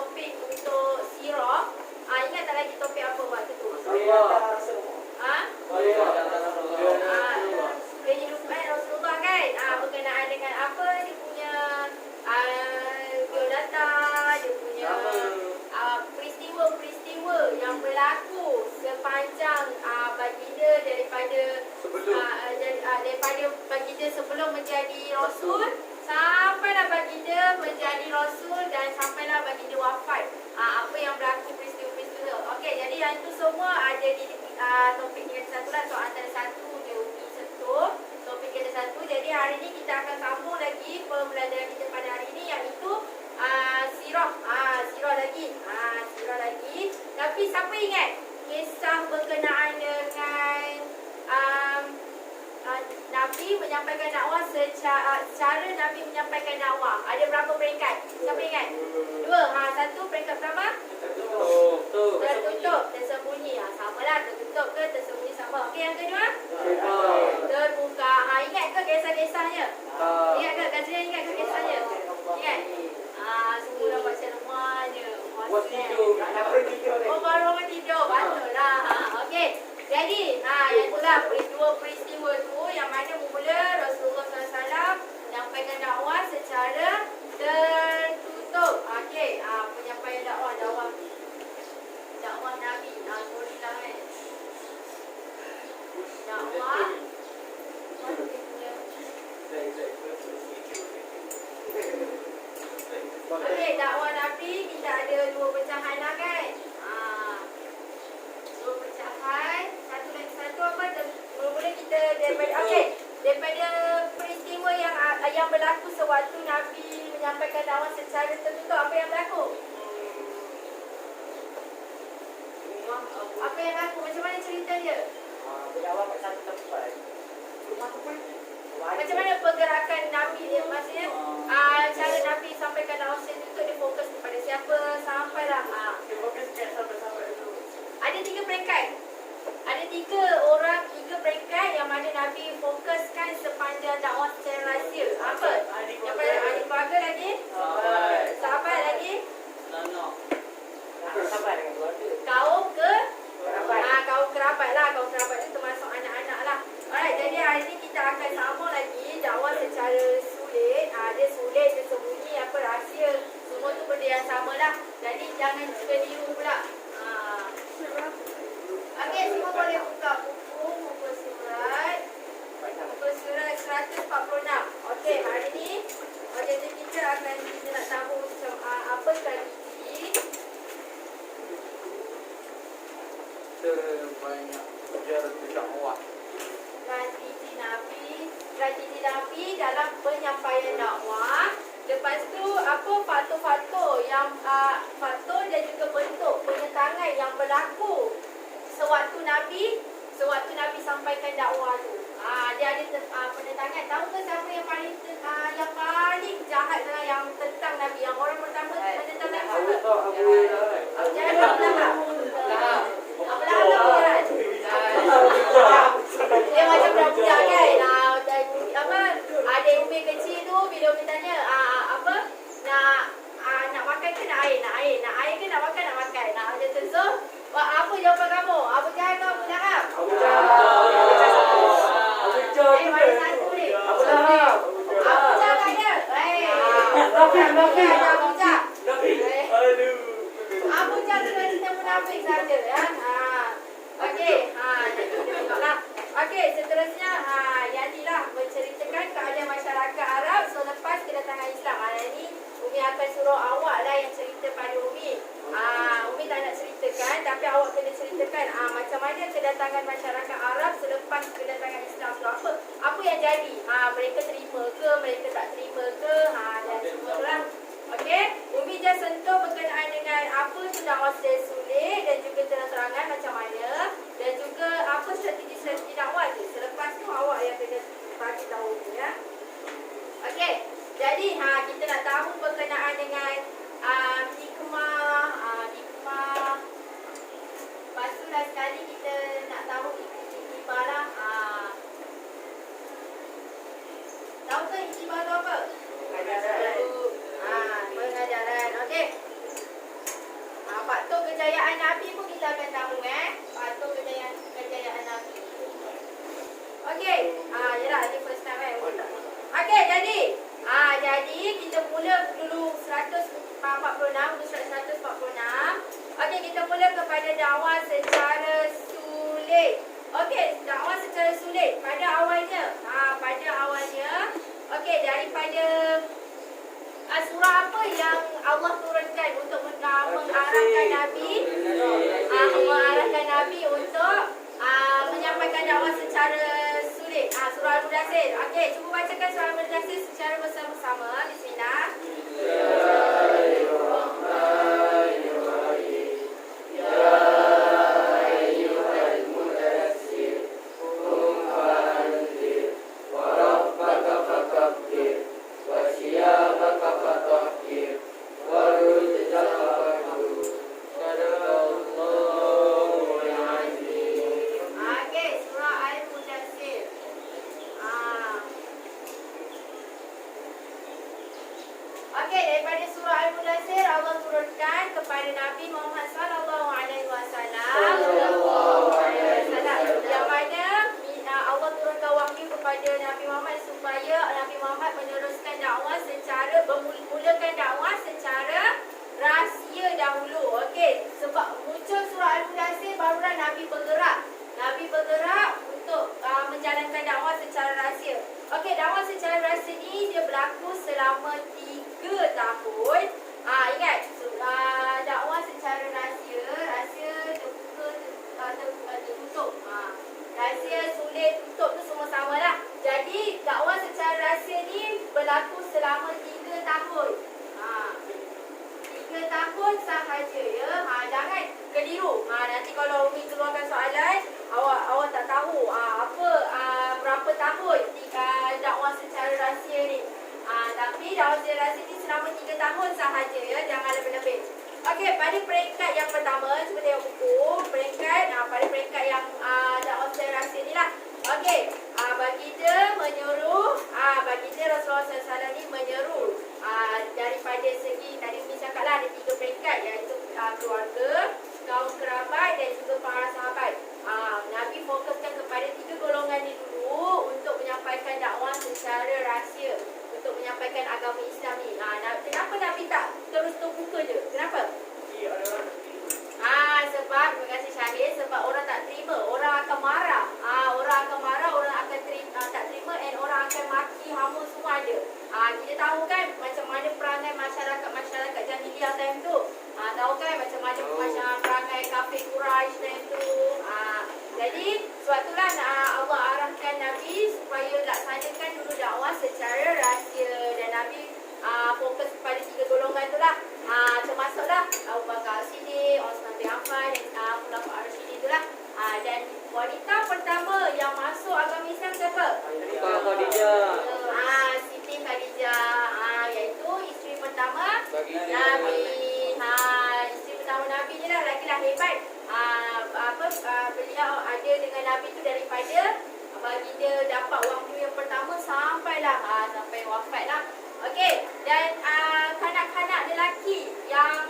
topik untuk sirah. Ingat tak lagi topik apa waktu tu? Kehidupan Rasulullah kan? Berkenaan dengan apa dia punya biodata, dia punya peristiwa-peristiwa yang berlaku sepanjang baginda daripada baginda sebelum menjadi rasul sampailah baginda menjadi rasul dan sampailah baginda wafat. Apa yang berlaku peristiwa-peristiwa. Okey, jadi yang itu semua ada di topik kita satu lah. So antara satu dia Umi sentuh topik kita satu. Jadi hari ini kita akan sambung lagi pembelajaran kita pada hari ini, iaitu sirah. Sirah lagi. Tapi siapa ingat kisah berkenaan dengan Nabi menyampaikan dakwah secara Nabi menyampaikan dakwah? Ada berapa peringkat? Siapa ingat? 2. Satu peringkat pertama tertutup, tersembunyi. Samalah, tertutup ke tersembunyi sama. Okey, yang kedua terbuka. Ingat ke kisah-kisahnya? Ingat ke? Kajian ingat ke kisahnya? Ingat? Semua dah baca semuanya. Baru orang tidur. Betul lah. Okey. Jadi, yang itulah peristiwa tu yang mana mula Rasulullah SAW menyampaikan dakwah secara tertutup. Okey, penyampaian dakwah Nabi. Sorry lah kan. Dakwah. Okey, dakwah Nabi kita ada 2 pecahan lah kan. 2 pecahan. Satu apa? Mula-mula kita daripada peristiwa yang berlaku sewaktu Nabi menyampaikan dakwah secara tertutup. Apa yang berlaku? Apa yang berlaku? Macam mana cerita dia? Berdakwah kat satu tempat. Macam mana pergerakan Nabi dia? Maksudnya cara Nabi sampaikan dakwah secara tertutup, dia fokus kepada siapa? Sampailah. Dia fokus kat sampai-sampai dulu. Ada 3 peringkat. Ada 3 peringkat yang mana Nabi fokuskan sepanjang dakwah secara rahsia. Apa? Yang pada ahli keluarga lagi? Sahabat lagi? Sahabat dengan keluarga. Kaum Kerabat. kaum kerabat lah. Kaum kerabat itu termasuk anak-anak lah. Alright, jadi hari ini kita akan sambung lagi dakwah secara sulit. Dia sulit, dia sembunyi, rahsia. Semua tu benda yang sama lah. Jadi jangan keliru pula. Okey, semua boleh buka muka surat. Muka surat 146. Okey, hari ni objektif kita nak tahu macam apa tradisi Terbanyak sejarah dakwah. Strategi Nabi dalam penyampaian dakwah. Lepas tu apa faktor-faktor faktor dan juga bentuk penentangan yang berlaku sewaktu Nabi sampaikan dakwah tu. Dia ada penentangan. Tahu ke siapa yang paling jahat lah yang tentang Nabi? Yang orang pertama menentang Nabi siapa? Jangan belakang. Belakang. Dia macam budak-budak kan. Ada Umi kecil tu bila Umi tanya nak makan ke nak air? Nak air ke nak makan? Macam tu. So, apa jawapan kamu? Abu Jahal ke Abu Lahab? Abu Jahal. Mana satu ni? Abu Jahal tak ada. Nabi. Abu Jahal. Aduh. Abu Jahal dengan cerita munafik saja ya. Okey, tengoklah. Okey, seterusnya Yani lah menceritakan keadaan masyarakat Arab selepas kedatangan Islam. Ini Umi akan suruh awak lah yang cerita pada Umi. Umi tak nak ceritakan, tapi awak kena ceritakan macam mana kedatangan masyarakat Arab selepas kedatangan Islam tu. Apa yang jadi? Mereka terima ke, mereka tak terima ke? Dan semualah. Okey, Umi just sentuh berkenaan dengan apa tu dakwah secara sulit dan juga terang-terangan macam mana, dan juga apa strategi dakwah tu. Selepas tu awak yang kena bagi tahu ya. Okey, jadi kita nak tahu berkenaan dengan hikmah. Lepas tu last sekali kita nak tahu iktibah lah. Tahu ke iktibah tu apa? Pengajaran. Okey. dulu 146, dulu surat 146. Okey, kita mula kepada dakwah secara sulit. Okey, dakwah secara sulit. Pada awalnya, okey, daripada surah apa yang Allah turunkan untuk mengarahkan Nabi, untuk menyampaikan dakwah secara sulit. Surah Al-Mudaththir. Okey, cuba bacakan surah Al-Mudaththir secara bersama-sama. Bismillah. Okey, daripada surah Al-Mudaththir Allah turunkan kepada Nabi Muhammad sallallahu alaihi wasallam. Yang mana Allah turunkan wahyu kepada Nabi Muhammad supaya Nabi Muhammad meneruskan dakwah memulakan dakwah secara rahsia dahulu. Okey, sebab muncul surah Al-Mudaththir barulah Nabi bergerak untuk menjalankan dakwah secara rahsia. Okey, dakwah secara rahsia ni dia berlaku selama 3 tahun. Ingat, dakwah secara rahsia terbuka, tertutup. Rahsia, sulit, tutup tu semua sama lah. Jadi dakwah secara rahsia ni berlaku selama 3 tahun. 3 tahun sahaja ya. Jangan keliru. Nanti kalau Umi keluarkan soalan, awak tak tahu berapa tahun dakwah secara rahsia ni. Tapi dakwah secara rahsia ni selama 3 tahun sahaja ya. Jangan lebih-lebih. Okey, pada peringkat yang pertama, cuba tengok buku. Pada peringkat yang dakwah secara rahsia ni lah. Okey, baginda Rasulullah SAW ni menyeru daripada segi, tadi Umi cakap lah ada 3 peringkat, iaitu keluarga, kaum kerabat dan juga para sahabat. Nabi fokuskan kepada 3 golongan ni dulu untuk menyampaikan dakwah secara rahsia, untuk menyampaikan agama Islam ni. Kenapa Nabi tak terus terbuka je? Kenapa? Sebab, terima kasih Syahir, sebab orang tak terima, orang akan marah. Orang akan tak terima, and orang akan maki, hama semua ada. Kita tahu kan macam mana perangai masyarakat jahiliah time tu. Tahu kan macam mana perangai kafir Quraisy time tu. Jadi sebab itulah Allah arahkan Nabi supaya laksanakan dulu dakwah secara rahsia, dan Nabi fokus kepada 3 golongan tu lah. Termasuklah Abu Bakar Siddiq, Osman bin Affan dan Khulafaur Rasyidin tu lah. Dan wanita pertama yang masuk agama Islam siapa? Siti Khadijah, iaitu isteri pertama Nabi. Isteri pertama Nabi ni lah, lelaki-lelaki hebat. Beliau ada dengan Nabi tu daripada baginda dapat wahyu yang pertama sampai wafat lah. Okey, dan kanak-kanak lelaki yang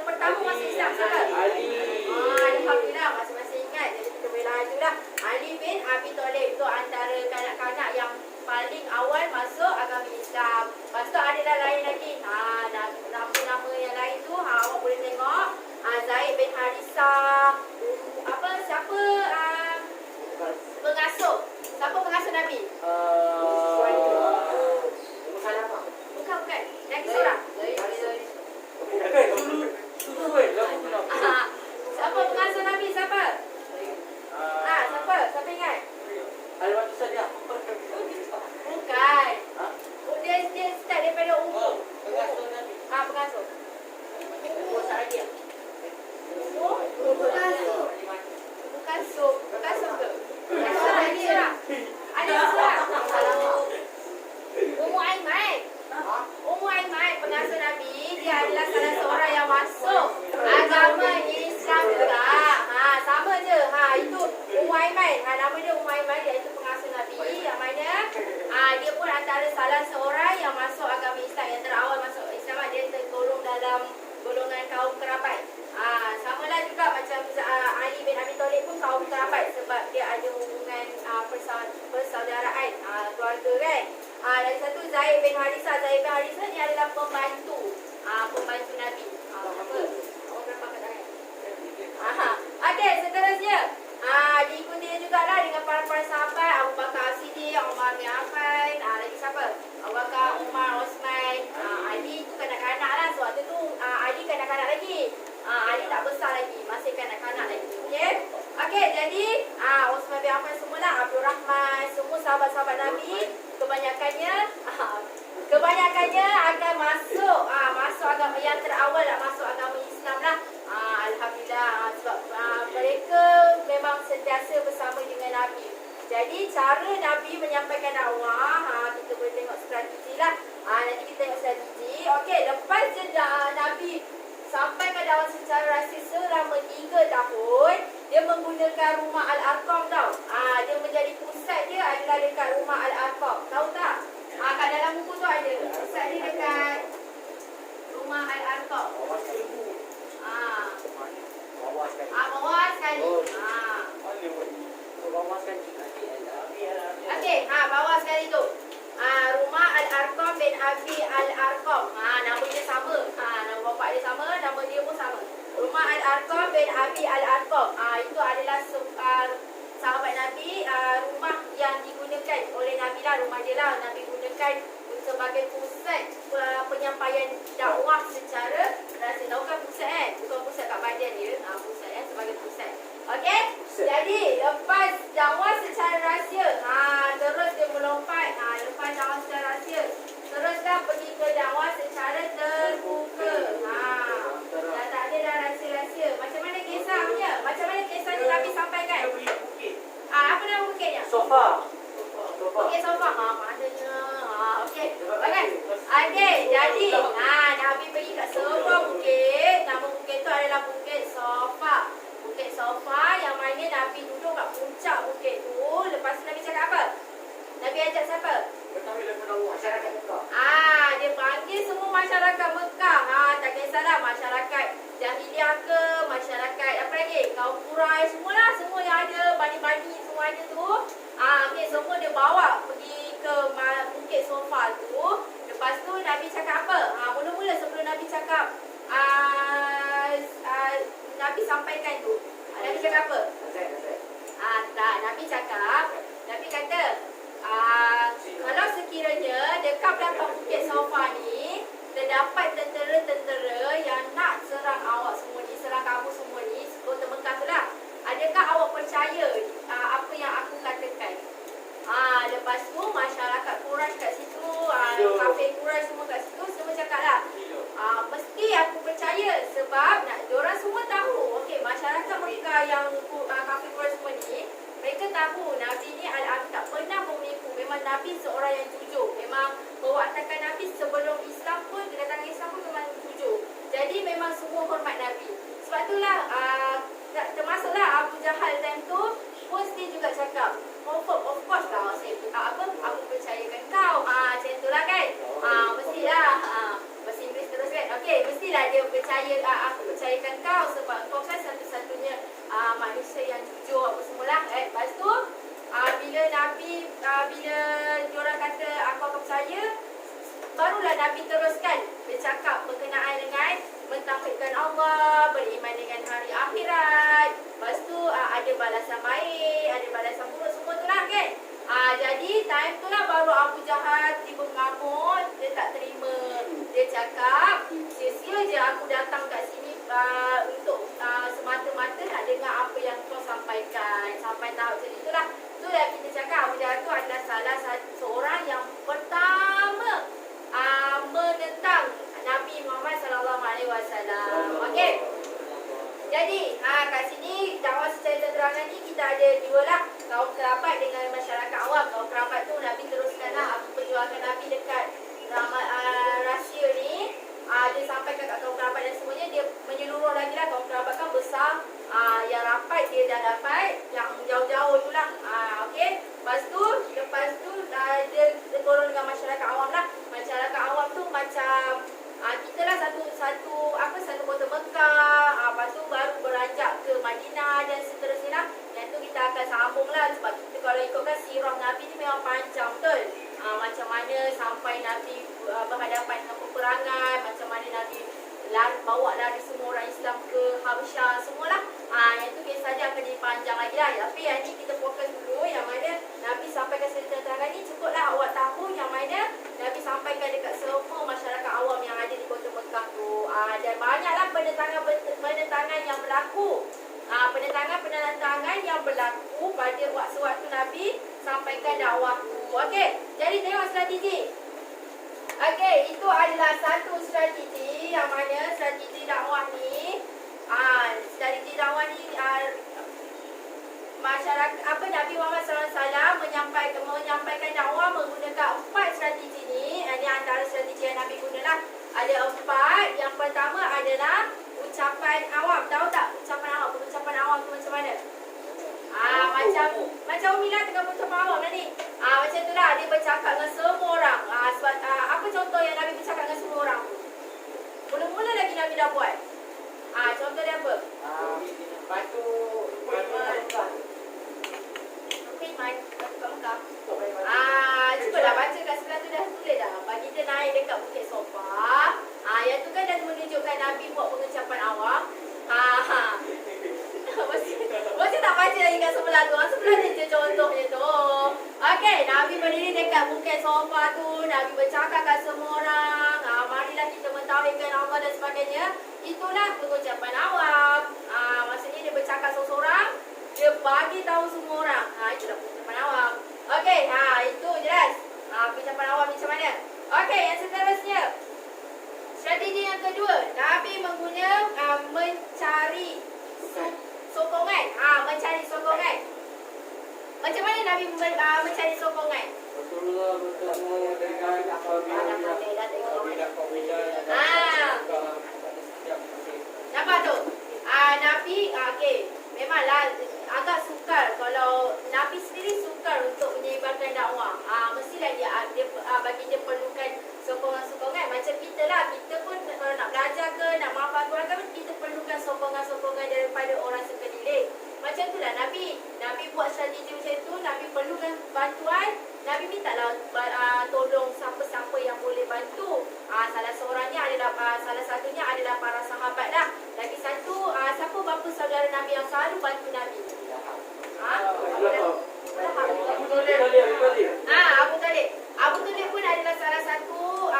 pertama masuk Islam siapa? Ali. Alhamdulillah, masing-masing ingat. Jadi kita boleh laju lah. Ali bin Abi Thalib tu antara kanak-kanak yang paling awal masuk agama Islam. Lepas tu ada lain lagi. Nama-nama yang lain tu awak boleh tengok. Zaid bin Harisah. Siapa pengasuh? Siapa pengasuh Nabi? Bukan. Lagi seorang. Siapa pengasuh Nabi? Siapa? Siapa ingat? Bukan. Dia start daripada umur. Pengasuh. Umur tak lagi ya? Pengasuh ke? Ada seorang. Ummu Aiman, pengasuh Nabi, dia adalah salah seorang yang masuk agama Islam juga. Sama je. Itu Ummu Aiman. Nama dia Ummu Aiman, iaitu pengasuh Nabi, yang mana dia pun antara salah seorang yang masuk agama Islam, yang terawal masuk Islam. Dia tergolong dalam golongan kaum kerabat. Samalah juga macam Ali bin Abi Thalib pun kaum kerabat, sebab dia ada hubungan persaudaraan, keluarga kan. Lagi satu Zaid bin Harisah. Zaid bin Harisah ni adalah kebanyakannya akan masuk agama yang terawal masuk agama Islam lah. Alhamdulillah, sebab mereka memang sentiasa bersama dengan Nabi. Jadi cara Nabi menyampaikan dakwah, kita boleh tengok strategi lah. Nanti kita tengok strategi. Okey, lepas je Nabi sampaikan dakwah secara rahsia selama 3 tahun, dia menggunakan rumah Al-Arqam tau. Dia menjadi pusat dia adalah dekat rumah Al-Arqam. Tahu tak? Kat dalam buku tu ada. Pusat dia dekat rumah Al-Arqam. Bawah sekali. Okey, bawah sekali tu. Rumah Al-Arqam bin Abi Al-Arqam. Nama dia sama. Nama bapak dia sama, nama dia pun sama. Rumah Al-Arqam bin Abi Al-Arqam. Itu adalah sahabat Nabi, rumah yang digunakan oleh Nabi lah, rumah dia lah. Nabi gunakan sebagai pusat penyampaian dakwah secara rahsia. Tahu kan pusat kan? Bukan pusat kat badan dia. Pusat sebagai pusat. Okey? Jadi, lepas dakwah secara rahsia, terus dia melompat. Lepas dakwah secara rahsia, terus dah pergi ke dakwah secara terbuka. Dah tak ada dah rahsia-rahsia. Macam mana kisahnya? Macam mana kisahnya Nabi sampaikan? Apa nama bukitnya? Sofa. Bukit Sofa. Maknanya. Okey. Okey, jadi Nabi pergi kat sebuah bukit. Nama bukit tu adalah Bukit Sofa. Bukit Sofa yang mana Nabi duduk kat puncak bukit tu. Lepas tu Nabi cakap apa? Nabi ajak siapa? Masyarakat Mekah. Dia panggil semua masyarakat Mekah. Tak kisahlah masyarakat Jahiliyah ke, masyarakat apa lagi? Kaum Quraisy, semualah, semua yang ada, bani-bani semua ada tu. Okay, semua dia bawa pergi ke Bukit Sofa tu. Lepas tu Nabi cakap apa? Mula-mula sebelum Nabi cakap Nabi sampaikan tu. Nabi cakap apa? Tak, Nabi kata kalau sekiranya dekat belakang Bukit Sofa ni terdapat tentera-tentera yang nak serang awak semua ni, serang kamu semua ni, kota Mekah tu lah. Adakah awak percaya apa yang aku katakan? Lepas tu masyarakat Quraisy kat situ, kafir Quraisy semua kat situ, semua cakap lah, mesti aku percaya sebab diorang semua tahu. Okey, masyarakat Mekah yang kafir Quraisy semua ni, mereka tahu Nabi ni Al-Amin tak pernah menipu. Memang Nabi seorang yang jujur. Memang perwatakan Nabi sebelum Islam pun, kedatangan Islam pun memang jujur. Jadi memang semua hormat Nabi. Sebab itulah termasuklah Abu Jahal time tu pun dia juga cakap, of course lah, saya aku percayakan kau. Macam itulah kan. Mestilah. Bahasa Inggeris terus kan. Okey, mestilah dia percaya, aku percayakan kau sebab kau kan satu-satunya manusia yang jujur apa semualah. Lepas tu bila diorang kata aku akan percaya, barulah Nabi teruskan bercakap berkenaan dengan mentauhidkan Allah, beriman dengan hari akhirat. Lepas tu ada balasan baik, ada balasan buruk, semua tu lah kan. Jadi time tu lah baru Abu Jahal tiba mengamuk, dia tak terima. Dia cakap, sia-sia je aku datang kat sini untuk semata-mata nak dengar apa yang kau sampaikan. Sampai tahap macam itulah. Tu yang kita cakap, Abu Jahal tu adalah salah satu seorang yang pertama menentang Nabi Muhammad SAW. Okey. Jadi, kat sini dakwah secara terang-terangan ni kita ada dua lah, kaum kerabat dengan masyarakat awam. Kaum kerabat tu Nabi teruskanlah perjuangan Nabi dekat rahsia ni. Dia sampaikan kat kaum kerabat dan semuanya, dia menyeluruh lagi lah. Kaum kerabat kan besar, yang rapat dia dah dapat, yang jauh-jauh tu lah. Okey. Lepas tu dia turun dengan masyarakat awam lah. Masyarakat awam tu macam kita lah satu kota Mekah. Lepas tu baru beranjak ke Madinah dan seterusnya lah. Yang tu kita akan sambung lah. Sebab kita kalau ikutkan sirah Nabi ni memang panjang betul. Macam mana sampai Nabi berhadapan dengan peperangan, macam mana Nabi bawa lari semua orang Islam ke Habasyah, semualah. Yang tu kisah dia akan jadi panjang lagi lah. Tapi yang ni kita fokus dulu yang mana Nabi sampaikan secara terang ni. Cukuplah awak tahu yang mana Nabi sampaikan dekat semua masyarakat awam yang ada di kota Mekah tu. Dan banyaklah penentangan yang berlaku. Penentangan yang berlaku pada waktu-waktu Nabi sampaikan dakwah tu. Okey. Jadi tengok strategi. Okey, itu adalah satu strategi yang mana strategi dakwah ni. Strategi dakwah ni masyarakat Nabi Muhammad SAW menyampaikan dakwah menggunakan 4 strategi ni. Ini antara strategi yang Nabi gunalah. Ada 4. Yang pertama adalah ucapan awam. Tahu tak ucapan awam? Ucapan awam tu macam mana? Macam Umilah tengah ucapan awam tadi. Macam itulah dia bercakap dengan semua orang. Apa contoh yang Nabi bercakap dengan semua orang? Mula-mula lagi Nabi dah buat. Contoh dia apa? Batu Cubalah baca kat sebelah tu dah tulis dah. Bagi dia naik dekat Bukit Sofa. Yang tu kan dah menunjukkan Nabi buat pengucapan awam. Mesti tak baca lagi kat sebelah tu. Sebelah dia je contohnya tu. Okey, Nabi berdiri dekat Bukit Sofa tu. Nabi bercakap kat semua orang. Marilah kita mentauhidkan Allah dan sebagainya. Itulah pengucapan awam. Maksudnya dia bercakap seorang-seorang. Dia bagi tahu semua orang. Itulah pengucapan awam. Okey, itu jelas. Pengucapan awam macam mana? Okey, yang seterusnya. Strategi yang kedua, Nabi menggunakan mencari sokongan. Mencari sokongan. Macam mana Nabi mencari sokongan? Nampak tu? Nabi, okey. Memanglah agak sukar kalau Nabi sendiri sukar untuk menyebarkan dakwah. Mestilah dia bagi dia perlukan sokongan-sokongan. Macam kita lah, kita pun kalau nak belajar ke, nak menghafal Quran ke, kita perlukan sokongan-sokongan daripada orang sekeliling. Macam itulah Nabi buat strategi macam tu. Nabi perlukan bantuan. Nabi mintalah tolong siapa-siapa yang boleh bantu. Salah satunya adalah para sahabat lah. Lagi satu, siapa bapa saudara Nabi yang selalu bantu Nabi? Abu Talib. Abu Talib pun adalah salah satu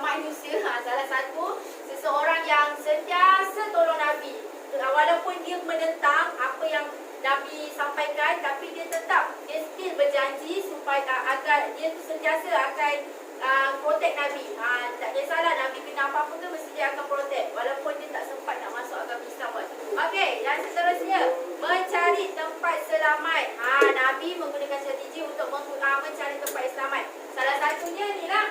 manusia, salah satu seseorang yang sentiasa tolong Nabi. Walaupun dia menentang apa yang Nabi sampaikan, tapi dia still berjanji supaya agar dia tu sentiasa akan protect Nabi. Tak kisahlah Nabi kena apa-apa tu, mesti dia akan protect walaupun dia tak sempat nak masuk agama Islam waktu tu. Okey, yang seterusnya, mencari tempat selamat. Nabi menggunakan strategi untuk mencari tempat selamat. Salah satunya ni lah,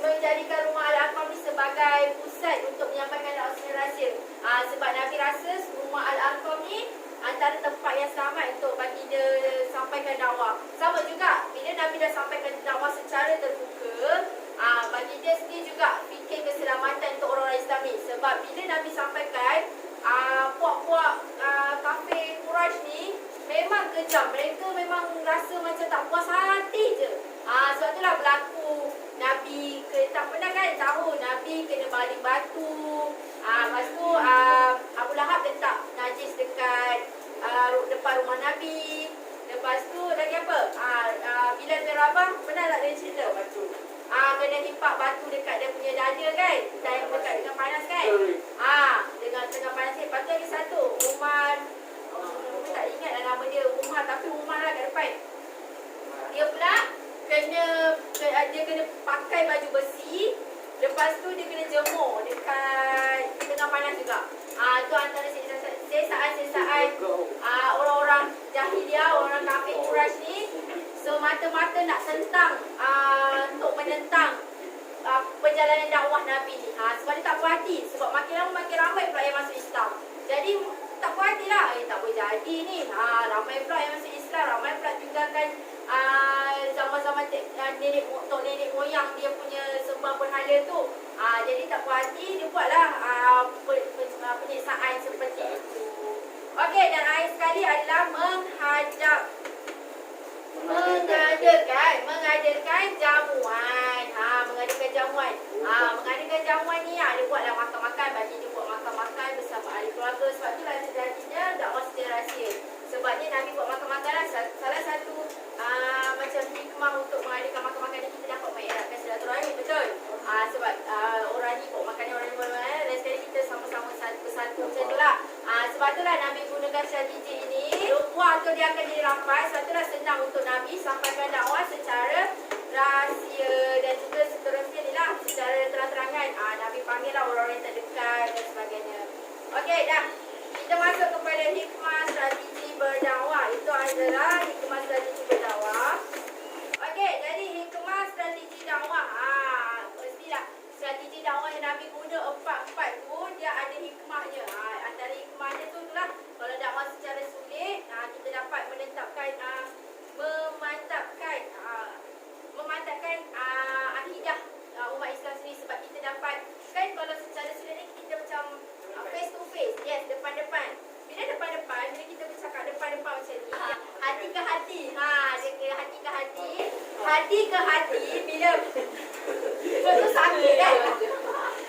menjadikan rumah Al-Arqam ni sebagai pusat untuk menyampaikan dakwah secara rahsia. Sebab Nabi rasa rumah Al-Arqam ni antara tempat yang selamat untuk bagi dia sampaikan dakwah. Sama juga, bila Nabi dah sampaikan dakwah secara terbuka, bagi dia sendiri juga fikir keselamatan untuk orang-orang Islam ni. Sebab bila Nabi sampaikan, puak-puak kafir Quraisy ni memang kejam. Mereka memang rasa macam tak puas hati je. Sebab itulah berlaku Nabi tak pernah kan tahu Nabi kena baling batu. Lepas tu Abu Lahab letak najis dekat depan rumah Nabi. Lepas tu lagi apa? Bilal bin Rabah pernah tak dia cerita? Kena himpak batu dekat dia punya dada kan? Time dekat dengan panas kan? Dengan tengah panas. Lepas tu lagi satu, Umar, tak ingat lah nama dia Umar, tapi Umar lah kat depan. Dia pula dia kena pakai baju besi. Lepas tu dia kena jemur dekat tengah panas juga. Tu antara sesaan-sesaan orang-orang jahiliah, orang kafir Quraisy ni semata-mata nak tentang untuk menentang perjalanan dakwah Nabi ni. Sebab dia tak puas hati. Sebab makin lama makin ramai pula yang masuk Islam. Jadi tak puas hati lah. Tak boleh jadi ni. Ramai pula yang masuk Islam. Ramai pula tinggalkan zaman-zaman nenek moyang dia punya sembah berhala tu. Jadi tak puas hati, dia buatlah penyiksaan seperti itu. Okey, dan akhir sekali adalah mengadakan jamuan. Mengadakan jamuan ni dia buatlah makan-makan, bagi dia buat makan-makan bersama ahli keluarga. Sebab itulah sejatinya dakwah secara rahsia. Sebabnya Nabi buat makan-makan lah. Salah satu macam hikmah untuk mengadakan makan-makan ni, kita dapat mengeratkan silaturahmi, betul? Sebab orang ni buat makan, orang ni buat makan, dan sekali kita sama-sama bersatu macam tu lah. Sebab itulah Nabi gunakan strategi ini. Waktu dia akan jadi rampai. Sebab itulah senang untuk Nabi sampaikan dakwah secara orang-orang yang terdekat dan sebagainya. Okey, dah. Kita masuk kepada hikmah strategi berdakwah. Itu adalah hikmah strategi berdakwah. Okey, jadi hikmah strategi dakwah. Mestilah strategi dakwah yang Nabi guna empat tu dia ada hikmahnya. Antara hikmahnya tu itulah kalau dakwah secara sulit, kita dapat memantapkan akidah umat Islam sendiri sebab kita dapat kan kalau secara sulit ni kita macam face to face, yes, depan-depan. Bila depan-depan, bila kita bercakap depan-depan macam ni, hati ke hati, dia ke hati ke hati, bila betul sakit kan?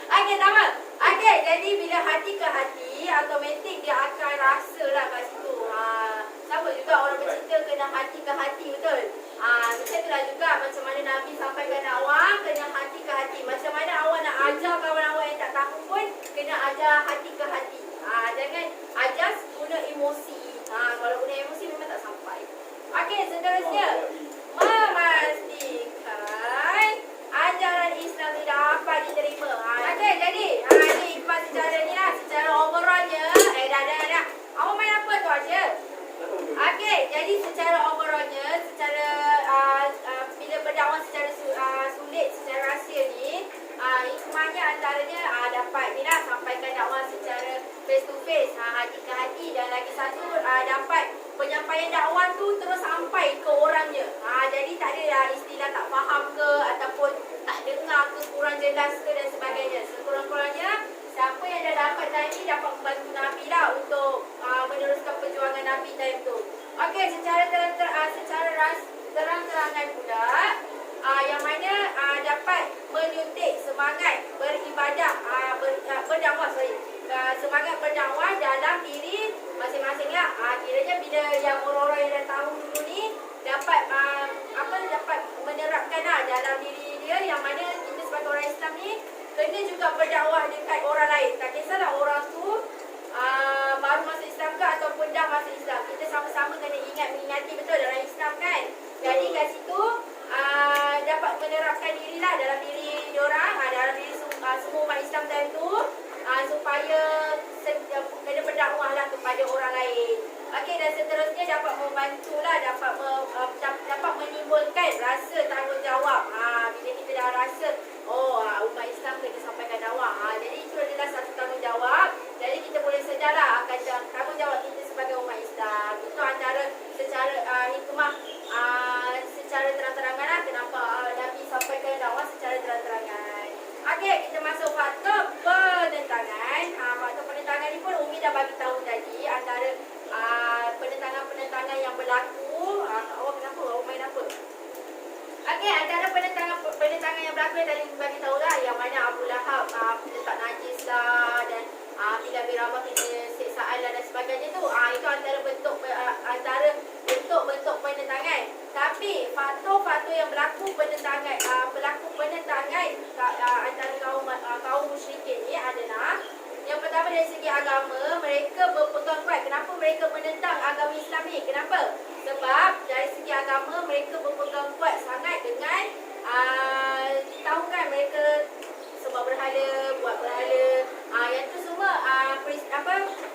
Okey, sama. Okey, jadi bila hati ke hati, automatik dia akan rasa lah kat situ. Sama juga orang bercinta kena hati ke hati, betul? Macam itulah juga macam mana Nabi sampaikan dakwah, kena hati ke hati. Macam mana awak nak ajar kawan awak yang tak tahu pun, kena ajar hati ke hati. Jangan ajar guna emosi. Kalau guna emosi memang tak sampai. Okey, seterusnya. Memastikan ajaran Islam ni dapat diterima. Okey, jadi ni hikmah secara ni lah, secara overallnya. Dah. Awak main apa tu aja? Okey, jadi secara overallnya, secara bila berdakwah secara sulit, secara rahsia ni, hikmahnya antaranya dapat ni lah, sampaikan dakwah secara face to face, hati ke hati, dan lagi satu dapat penyampaian dakwah tu terus sampai ke orangnya. Jadi tak ada lah istilah tak faham ke ataupun tak dengar ke, kurang jelas ke dan sebagainya. Sekurang-kurangnya siapa yang dah dapat tadi dapat membantu Nabi lah untuk meneruskan perjuangan Nabi time tu. Okey, secara terang-terangan pula, yang mana dapat menyuntik semangat beribadah, semangat berdakwah dalam diri masing-masing lah. Kiranya bila yang orang-orang yang dah tahu dulu ni dapat dapat menerapkan lah dalam diri dia, yang mana kita sebagai orang Islam ni kena juga berdakwah dekat orang lain. Tak kisahlah orang tu baru masuk Islam ke ataupun dah masuk Islam, kita sama-sama kena mengingati betul dalam Islam kan. Jadi kat situ dapat menerapkan dirilah dalam diri diorang, dalam diri semua umat Islam time tu, supaya kena berdakwah lah kepada orang lain. Okey, dan seterusnya dapat membantulah, dapat menimbulkan rasa tanggungjawab. Bila kita dah rasa umat Islam kena sampaikan dakwah, jadi itu adalah satu tanggungjawab. Jadi kita boleh sedarlah akan tanggungjawab kita sebagai umat Islam. Itu antara secara hikmah, secara terang-terangan lah kenapa Nabi sampaikan dakwah secara terang-terangan. Okey, kita masuk faktor penentangan. Faktor penentangan ni pun Umi dah bagi tahu tadi antara penentangan yang berlaku. Awak kenapa? Awak main apa? Okey, antara penentangan yang berlaku yang tadi bagi tahu lah, yang mana Abu Lahab letak najis lah, dan Bilal bin Rabah kena siksaan lah dan sebagainya tu. Itu antara bentuk penentangan. Tapi faktor-faktor yang berlaku penentangan antara kaum musyrikin ni adalah, yang pertama dari segi agama, mereka berpegang kuat. Kenapa mereka menentang agama Islam ni? Kenapa? Sebab dari segi agama mereka berpegang kuat sangat dengan tahu kan mereka sembah berhala, buat berhala. Yang tu semua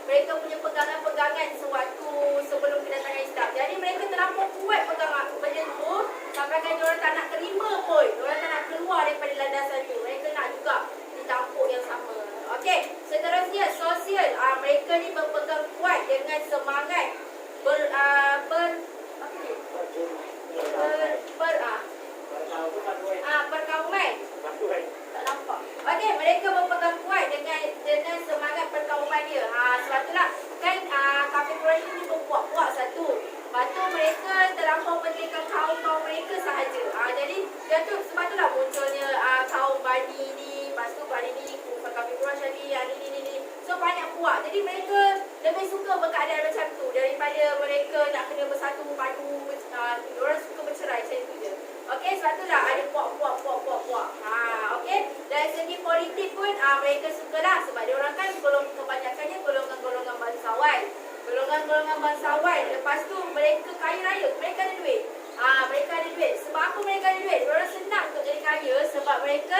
mereka punya pegangan-pegangan sewaktu sebelum kedatangan Islam. Jadi mereka terlampau kuat pegang benda tu sampaikan diorang tak nak terima pun. Diorang tak nak keluar daripada landasan tu. Mereka nak juga ditampuk yang sama. Okey, seterusnya sosial. Mereka ni berpegang kuat dengan semangat perkauman. Tak nampak. Okey, mereka berpegang kuat dengan semangat perkauman dia. Sebab itulah kan kafir Quraisy ni berpuak-puak satu. Lepas tu mereka terlampau pentingkan kaum mereka sahaja. Jadi sebab itulah munculnya kaum Bani ni, lepas tu Bani ni, kafir Quraisy ni. So banyak puak. Jadi mereka lebih suka berkeadaan macam tu daripada mereka nak kena bersatu padu. Diorang suka bercerai macam tu je. Okey, sebab itulah ada puak. Okey, dari segi politik pun mereka sukalah sebab diorang kan kebanyakannya golongan-golongan bangsawan. Golongan-golongan bangsawan. Lepas tu mereka kaya raya, mereka ada duit. Mereka ada duit. Sebab apa mereka ada duit? Diorang senang untuk jadi kaya sebab mereka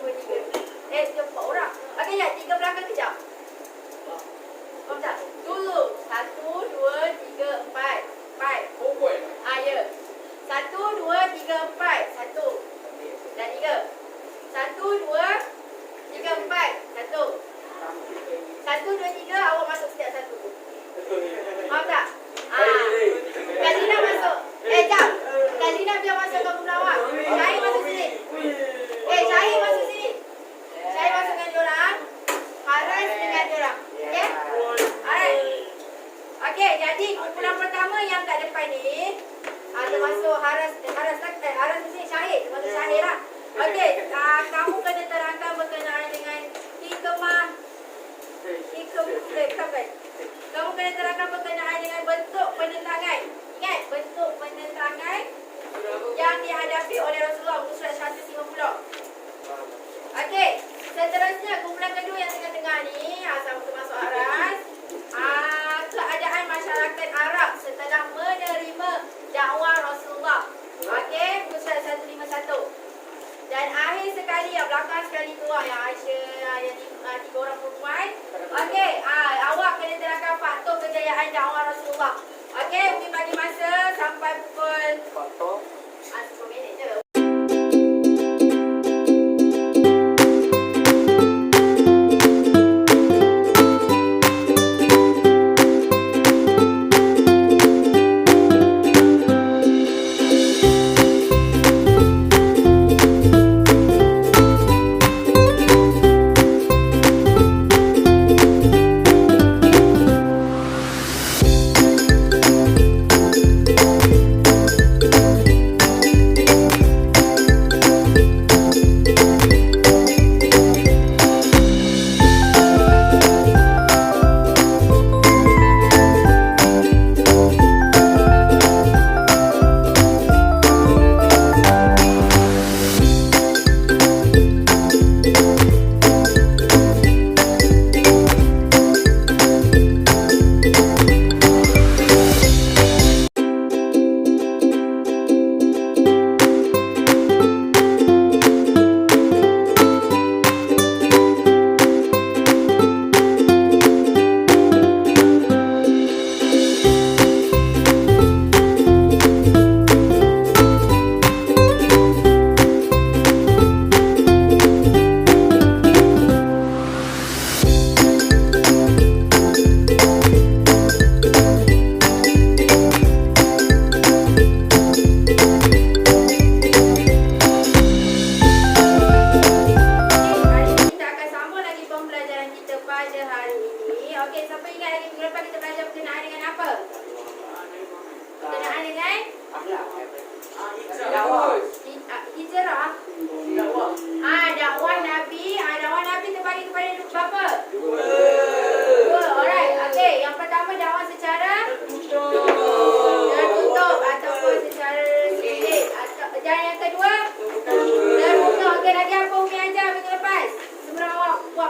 2, 3. Dia 4 orang. Okey, ya, 3 belakang kejap. Faham tak? Dulu. 1, 2, 3, 4. 4. Pukul. Ya. 1, 2, 3, 4. 1. Dan 3. 1, 2, 3, 4. 1. 1, 2, 3. Awak masuk setiap satu. Faham tak? Kak Lina masuk. Jap. Kak Lina biar masuk kat belah awak. Syahir masuk sini. Syahir masuk sini. Syahir masuk dengan diorang. Haras dengan diorang. Okay? Alright. Okay, jadi kumpulan pertama yang kat depan ni ada masuk Haras di sini Syahir. Termasuk Syahir lah. Okay, kamu kena terangkan berkenaan dengan hikmah. Kamu kena terangkan berkenaan dengan bentuk penentangan. Ingat, bentuk penentangan yang dihadapi oleh Rasulullah muka surat 150. Okey, seterusnya kumpulan kedua yang tengah-tengah ni, sama termasuk Aras. Keadaan masyarakat Arab setelah menerima dakwah Rasulullah. Okey, muka surat 151. Dan akhir sekali, yang belakang sekali tu yang Aisyah, yang 3 orang perempuan. Okey, awak kena terangkan faktor kejayaan dakwah Rasulullah. Okey, Umi bagi masa sampai pukul Faktor 10 minit je.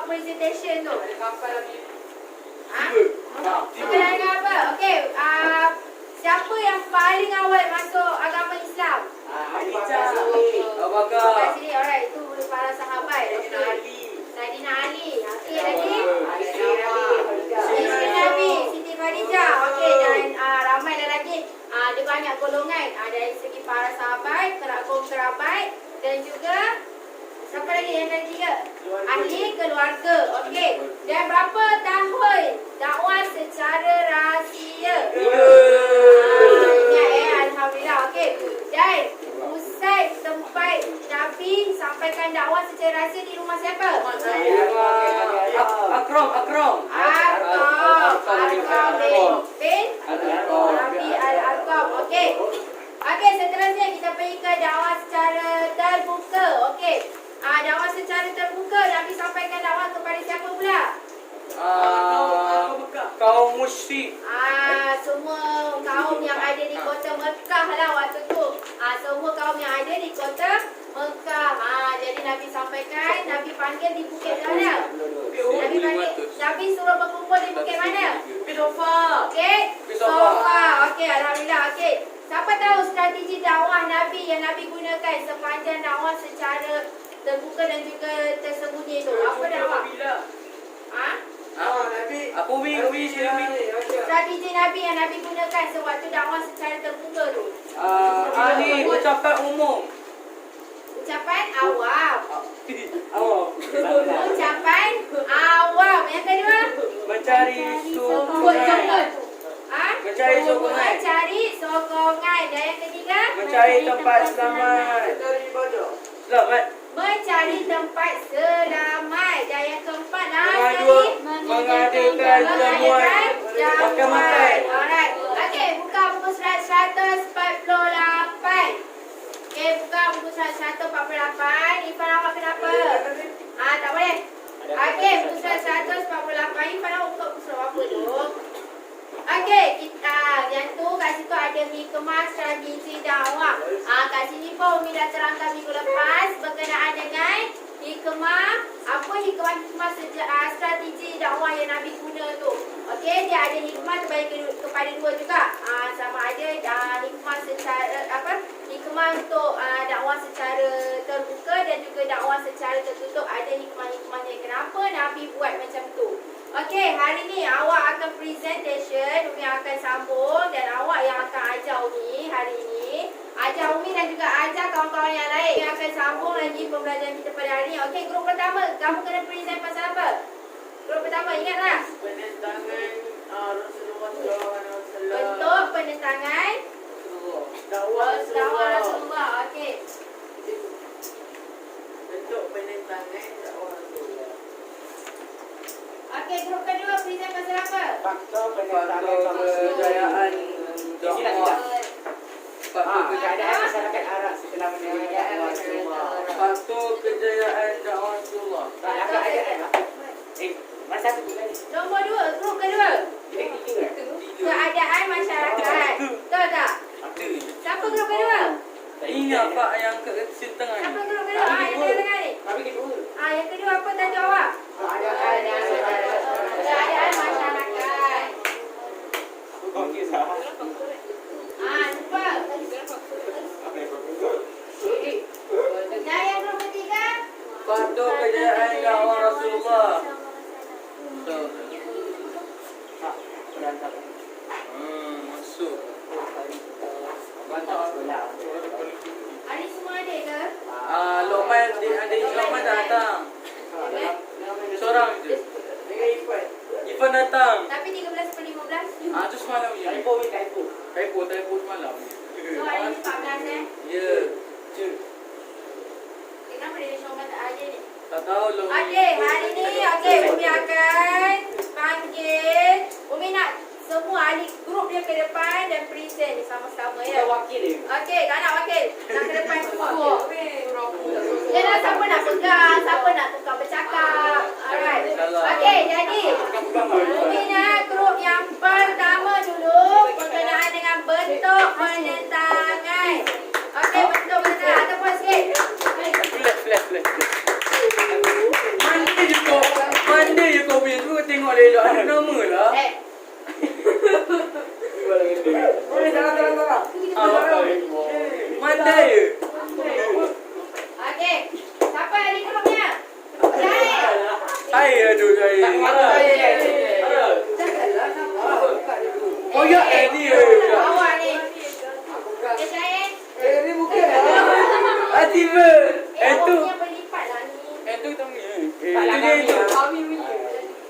Presentation tu. Sebenarnya apa? Okey, siapa yang paling awal masuk agama Islam? Sampai sini, alright. Itu para sahabat. Saidina Ali. Okey, lagi? Isteri Nabi, Siti Khadijah. Okey, dan ramai dah lagi. Ada banyak golongan. Dari segi para sahabat, kerabat, dan juga siapa lagi yang ketiga? Ahli keluarga. Okey. Dan berapa tahun dakwah secara rahsia? Ingat Alhamdulillah. Okey. Dan usai tempat Nabi sampaikan dakwah secara rahsia di rumah siapa? Akram bin Rabi Al-Arqam. Okey. Okey, seterusnya kita pergi ke dakwah secara terbuka. Okey. Dakwah secara terbuka Nabi sampaikan dakwah kepada siapa pula? kaum musyrik. Semua kaum yang ada di kota Mekah lah waktu tu. Semua kaum yang ada di kota Mekah. Jadi Nabi sampaikan, Nabi panggil di bukit mana? Nabi suruh berkumpul di bukit mana? Sofa. Okey. Sofa. Okey, alhamdulillah. Okey. Siapa tahu strategi dakwah Nabi yang Nabi gunakan sepanjang dakwah secara terbuka dan juga tersembunyi tu? Apa dakwah? Umi Strategi Nabi yang Nabi gunakan sewaktu dakwah secara terbuka tu? Ali ucapan umum. Ucapan awam. Awam. Ucapan awam. Yang kedua? Mencari sokongan. Mencari sokongan. Mencari sokongan. Dan yang ketiga? Mencari tempat selamat. Selamat. Mencari tempat selamat. Dan yang keempat mengadakan jamuan. Alright. Okey, buka buku surat 148. Okey, buka buku surat 148. Ifan awak kenapa? Tak boleh. Okey, buku surat 148. Ifan awak buka buku surat apa tu? Okey, kita yang tu kat situ ada hikmah strategi dakwah. Umi dah terangkan minggu lepas berkenaan dengan hikmah. Apa hikmah strategi dakwah yang Nabi guna tu. Okey, dia ada hikmah terbagi kepada dua juga. Sama ada hikmah secara hikmah untuk dakwah secara terbuka dan juga dakwah secara tertutup. Ada hikmah-hikmahnya kenapa Nabi buat macam tu. Okey, hari ni awak akan presentation, Umi akan sambung dan awak yang akan ajar Umi hari ini. Ajar Umi dan juga ajar kawan-kawan yang lain. Umi akan sambung lagi pembelajaran kita pada hari ni. Okey, grup pertama, kamu kena present pasal apa? Grup pertama, ingatlah. Penentangan Rasulullah SAW. Bentuk penentangan Dakwah dakwah Rasulullah. Okey. Bentuk penentangan dakwah Rasulullah. Okey, grup kedua present pasal apa? Faktor penentangan kejayaan dakwah. Faktor Keadaan masyarakat Arab setelah meninggalnya Rasulullah. Faktor kejayaan dakwah Rasulullah. Mana satu bukan ni? Nombor 2, grup kedua. Tiga. Keadaan masyarakat. Betul tak? Siapa grup kedua? Ingat Pak yang kat sini tengah ni. Siapa grup kedua? Yang tengah-tengah ni. Kami kedua. Yang kedua apa tajuk awak? Keadaan masyarakat. Okey, sama. Cuba. Dan yang grup ketiga? Faktor kejayaan dakwah Rasulullah. Berantakan. Masuk. Berantakan sekolah. Hari semua ada ke? Lokman Lokman datang. Seorang je. Ivan datang. Tapi 13/15. Tu semalam je. Typo semalam. So hari ni 14 Ya. Kenapa dia Syongkan tak ada ni? Tak tahu lo. Okey, hari ni Umi akan panggil. Umi nak semua ahli grup dia ke depan dan present ni sama-sama ya. Wakil dia. Okey, tak nak wakil. Nak ke depan semua. Dia nak siapa nak pegang, siapa nak tukar bercakap. Alright. Okey, jadi Umi nak grup yang pertama dulu berkenaan dengan bentuk penentangan. Okey, bentuk penentangan. Ataupun sikit. Flash. Mandi je kau punya tu tengok elok ada nama lah. Mandi je. Okey. Siapa ahli grupnya? Saya tu saya. Oh ya dia. Awak ni. Syahid. Tiba. Itu. Yang berlipat lah ni. Itu tamu ni.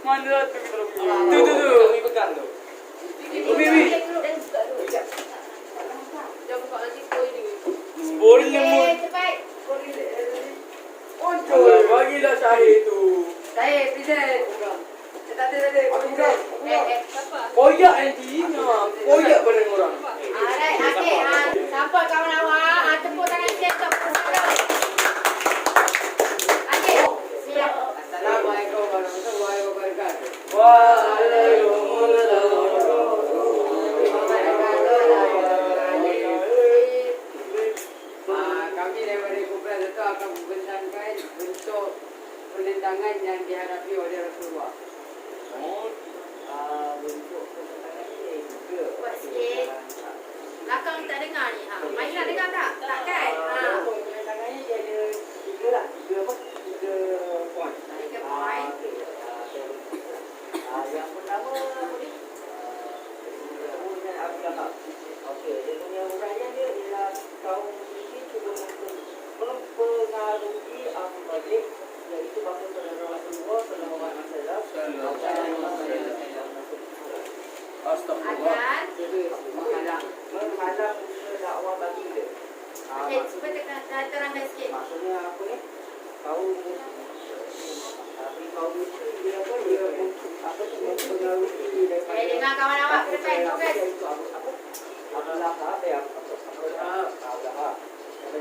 Mana tu kita punya. Tu. Kami pegang tu. Umi. Boleh lemut. Okey, cepat. Oncol, bagilah Syahid tu. Saya present. Koyak nanti. Koyak barang orang. Alright, okey. Siapa kawan awak? Tepuk tangan sikit untuk program. Okey. Siap. Assalamualaikum warahmatullahi wabarakatuh. Kami daripada kumpulan itu akan membentangkan bentuk penentangan yang dihadapi oleh Rasulullah. Bentuk penentangan ini juga. Buat sikit. Belakang ni tak dengar ni. Mai nak dengar tak? Tak kan? Bentuk penentangan ini dia ada tiga point. 3 point. Yang pertama apa ni? Okey, dia punya uraian dia ialah kaum muslimin cuba mempengaruhi Abu Talib, iaitu bapa saudara Rasulullah sallallahu alaihi wasallam. Astagfirullah. Adan. Menghalang dakwah baginda. Okey, cuba terangkan sikit. Maksudnya apa ni? Kaum muslim dia apa? Dia mempengaruhi daripada Dengar kawan awak ke depan. Fokus.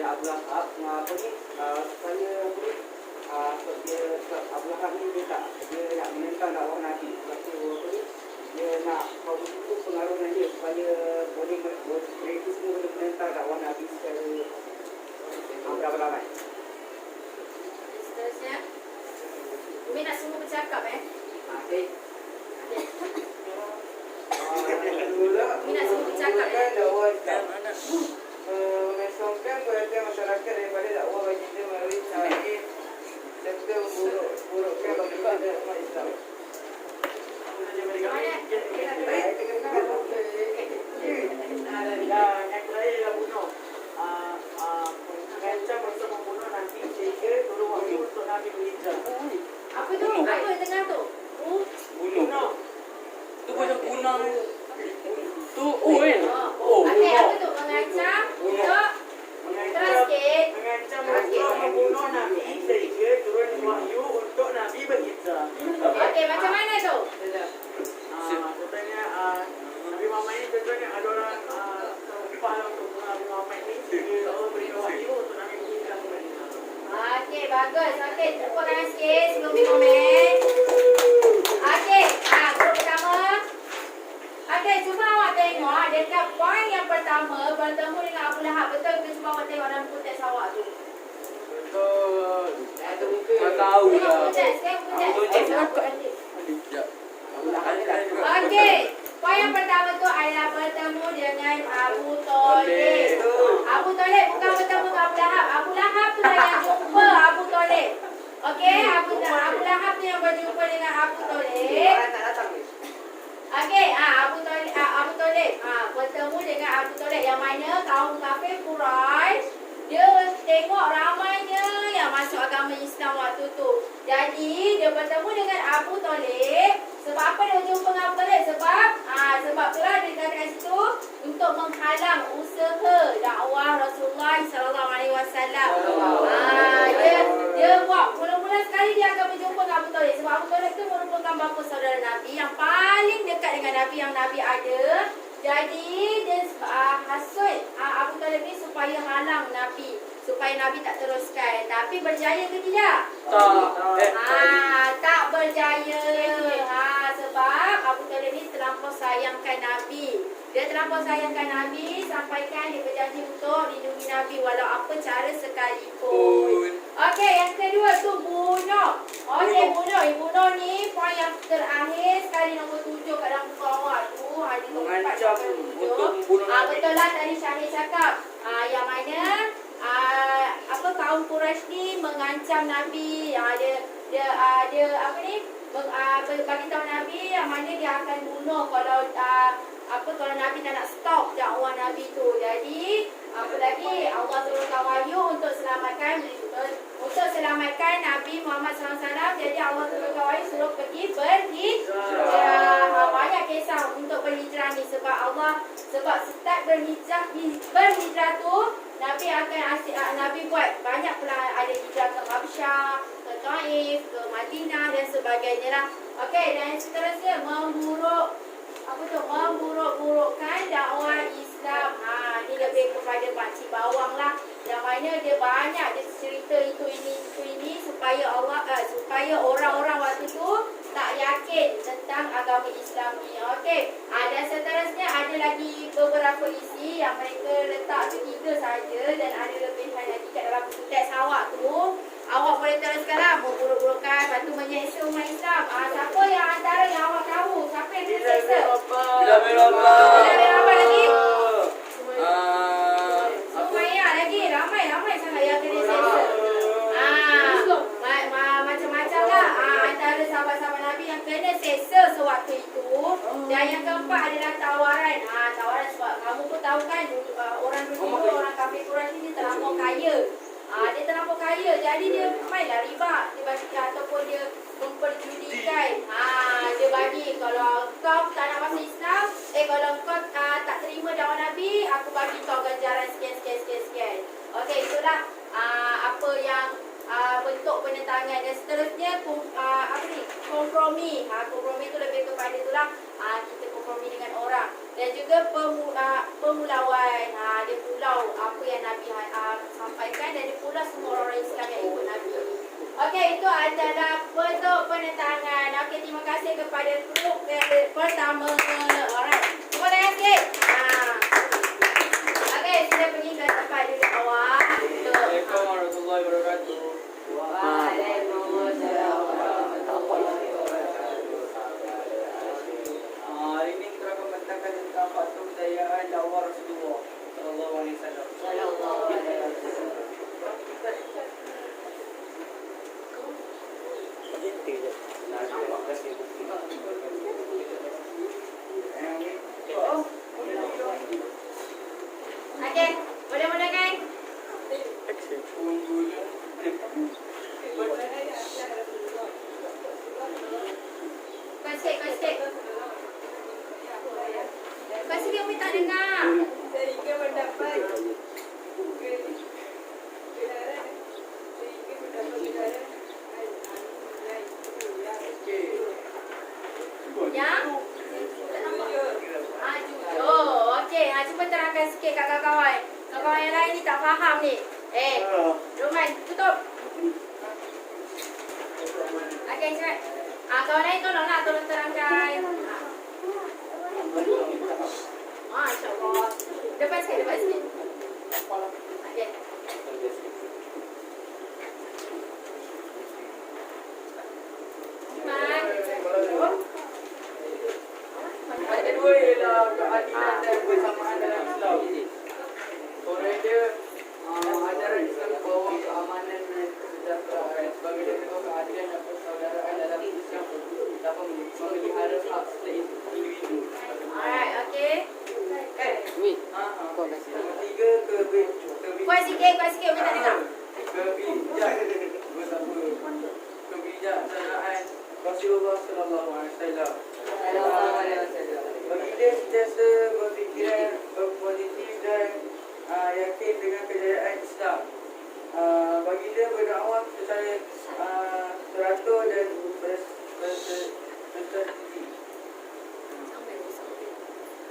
Abu Lahab apa ni supaya apa ni dia Abu Lahab ni dia nak menentang dakwah Nabi. Lepas tu apa ni dia nak kaum itu pengaruh dengan dia supaya boleh mereka semua boleh menentang dakwah Nabi secara Berapa ramai? Seterusnya. Umi nak semua bercakap Okey. Umi nak semua bercakap dakwah Islam mengesongkan perhatian masyarakat daripada dakwah baginda melalui syahid serta burukkan bagaimana umat Islam. Yang terakhir ialah bunuh. Mengancam untuk membunuh Nabi sehingga turun wahyu untuk Nabi berhijrah. Apa tu? Apa yang tengah tu? Bunuh. Tu macam punang. Tu kan? Okey, apa tu? Mengancam untuk terus sikit. Mengancam untuk membunuh Nabi sehingga turun wahyu untuk Nabi berhijrah. Okey, macam mana tu? Contohnya Nabi Muhammad ini contohnya ada orang upah untuk Nabi Muhammad ini sehingga Allah beri wahyu untuk Nabi berhijrah ke Madinah. Okey, bagus. Okey, tepuk tangan sikit sebelum komen. Okey, grup pertama. Okey, cuba awak tengok dekat poin yang pertama bertemu dengan Abu Lahab. Betul ke? Cuba awak tengok dalam konteks awak tu. Betul. Ada muka. Tak tahu Tengok lah. konteks, tengok konteks. Sekejap. Okey, poin yang pertama tu adalah bertemu dengan Abu Thalib. Abu Thalib bukan bertemu dengan Abu Lahab. Abu Lahab tu lah yang jumpa Abu Thalib. Okey, Abu Lahab tu yang berjumpa dengan Abu Thalib. Orang tak datang ni. Okey, Abu Thalib bertemu dengan Abu Thalib yang mana kaum kafir Quraisy dia tengok ramainya yang masuk agama Islam waktu tu. Jadi dia bertemu dengan Abu Thalib. Sebab apa dia jumpa dengan Abu Thalib? Sebab itulah dia katakan situ untuk menghalang usaha dakwah Rasulullah sallallahu alaihi wasallam. Dia buat mula-mula sekali dia akan berjumpa dengan Abu Thalib sebab Abu Thalib tu merupakan bapa saudara Nabi yang paling dekat dengan Nabi yang Nabi ada. Jadi dia hasut Abu Thalib ni supaya halang Nabi, supaya Nabi tak teruskan. Tapi berjaya ke tidak? Tak berjaya. Sebab Abu Thalib ni terlampau sayangkan Nabi. Dia terlampau sayangkan Nabi sampaikan dia berjanji untuk lindungi Nabi walau apa cara sekalipun. Okey, yang kedua tu bunuh. Okey, bunuh ni poin yang terakhir sekali nombor 7 kat dalam buku awak tu. Mengancam untuk membunuh Nabi. Betul lah tadi Syahid cakap. Yang mana kaum Quraisy ni mengancam Nabi. Dia apa ni? Bagi tahu Nabi yang mana dia akan bunuh kalau kalau Nabi tak nak stop dakwah Nabi tu. Jadi apa lagi Allah turunkan wahyu untuk selamatkan Nabi Muhammad SAW. Jadi Allah turunkan wahyu suruh pergi berhijrah. Banyak kisah untuk berhijrah ni sebab start berhijrah tu Nabi buat banyak pula, ada hijrah ke Habsyah, ke Taif, ke Madinah dan sebagainya lah. Okey, dan seterusnya memburuk-burukkan dakwah Islam. Ni lebih kepada pakcik bawang lah. Yang mana dia banyak dia cerita itu ini supaya orang-orang waktu tu tak yakin tentang agama Islam ni. Okey. Dan seterusnya ada lagi beberapa isi yang mereka letak ketiga saja dan ada lebihan lagi kat dalam buku teks awak tu. Awak boleh teruskanlah memburuk-burukkan, lepas tu menyeksa umat Islam. Siapa yang antara yang awak tahu? Siapa yang terseksa? Bila lagi? Sumaya lagi. Ramai sangat yang kena seksa. Macam-macam lah. Antara sahabat-sahabat Nabi yang kena seksa sewaktu itu. Dan yang keempat adalah tawaran. Tawaran sebab kamu pun tahu kan orang dulu, orang kafir Quraisy ni terlampau kaya. Dia terlampau kaya, jadi dia mainlah riba, dia bagi ataupun dia memperjudikan. Dia bagi kalau kau tak nak masuk Islam, kalau kau tak terima dakwah Nabi, aku bagi kau ganjaran sekian. Okey, itulah apa yang bentuk penentangan dan seterusnya kompromi. Kompromi tu lebih kepada itulah kita kompromi dengan orang dan juga pemulauan. Dia pulau apa yang Nabi sampaikan dan dia pulau semua orang Islam yang ikut Nabi. Okey, itu adalah bentuk penentangan. Okey, terima kasih kepada grup pertama. Alright, terima kasih. Okey, kita pergi ke tempat duduk awak untuk warahmatullahi wabarakatuh. Waalaikumsalam warahmatullahi wabarakatuh. Hari ini kita akan membentangkan tentang faktor kejayaan dakwah Rasulullah sallallahu alaihi wasallam. Sallallahu alaihi wasallam. Okey, boleh mulakan? Kau sikit. Kau sikit Umi tak dengar. Sehingga mendapat Yang? Jujur. Okey, cuba terangkan sikit kat kawan-kawan. Kawan-kawan yang lain ni tak faham ni. Roman, tutup. Okey, cepat. Kawan lain tolong terangkan. Masya Allah. Depan sikit. Okey. Ada dua ialah keadilan dan persamaan dalam Islam. Orang dia ajaran Islam bawa keamanan dan kesejahteraan sebagai contoh keadilan dan persaudaraan dalam Islam dapat memelihara hak setiap individu. Alright, okey. Tiga Kuat sikit. Umi tak dengar. kebijaksanaan Rasulullah sallallahu alaihi wasallam. Bagi dia sentiasa berfikiran positif dan yakin dengan kejayaan Islam. Bagi dia berdakwah secara teratur dan berstrategi.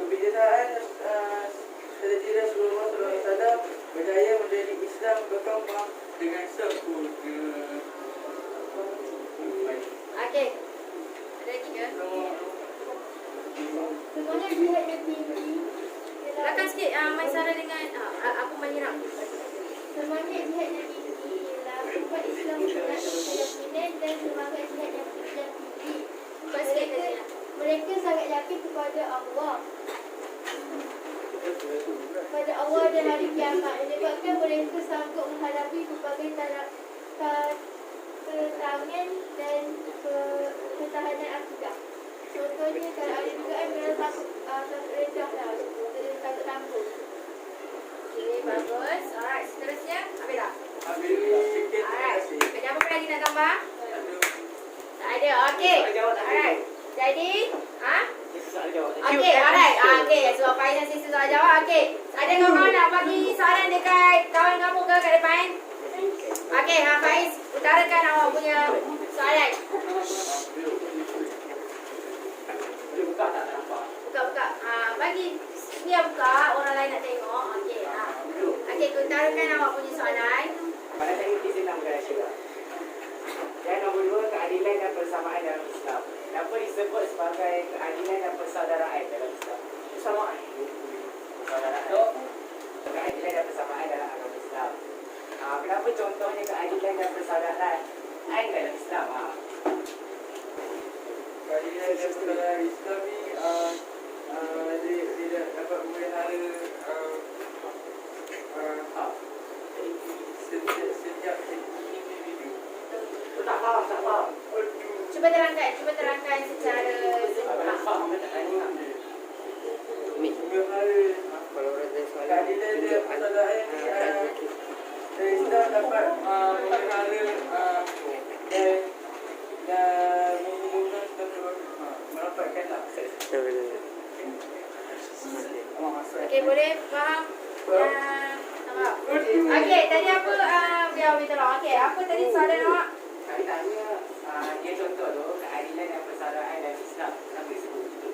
Kebijaksanaan strategi Rasulullah sallallahu alaihi wasallam berjaya menjadi Islam berkembang dengan sempurna. Okey. Ada lagi ke? Semangat jihad yang tinggi Belakang sikit. Maisara dengan aku menyiram. Semangat jihad yang tinggi ialah umat Islam dengan keyakinan dan semangat jihad yang tinggi. Kuat sikit ke sini. Mereka sangat yakin kepada Allah dan hari kiamat. Menyebabkan mereka sanggup menghadapi berbagai tantangan dan ketahanan akidah. Contohnya kalau ada dugaan mereka takut rendah lah. Mereka takut tangguh. Okey, bagus. Alright, seterusnya. Habis tak? Ambil sikit, terima Alright. kasih. Ada apa lagi nak tambah? Tak ada. Okey. Alright. Jadi, Okey, alright. Okey, sebab final sesi soal jawab. Okey. Ada kawan-kawan nak bagi soalan dekat kawan kamu ke kat depan? Okey, Faiz, utarakan awak punya soalan. Buka. Bagi dia buka, orang lain nak tengok. Okey. Okey, utarakan awak punya soalan. Pada tadi kita nak berkata. Dan nombor dua, keadilan dan persamaan dalam Islam. Kenapa disebut sebagai keadilan dan persaudaraan dalam Islam? Persamaan. Persaudaraan. Keadilan dan persamaan dalam agama Islam. Kenapa contohnya keadilan dan persaudaraan dalam Islam? Keadilan dan persaudaraan Islam ni dia dapat memelihara hak setiap individu. Tak faham. Cuba terangkan secara Keadilan dan persaudaraan ni Islam dapat memelihara dan memudahkan merapatkanlah. Okey, boleh faham? Nampak? Okey, tadi apa biar Umi tolong. Okey, apa tadi soalan awak? Saya tanya, dia contoh tu, keadilan dan persaudaraan dalam Islam. Kenapa disebut begitu?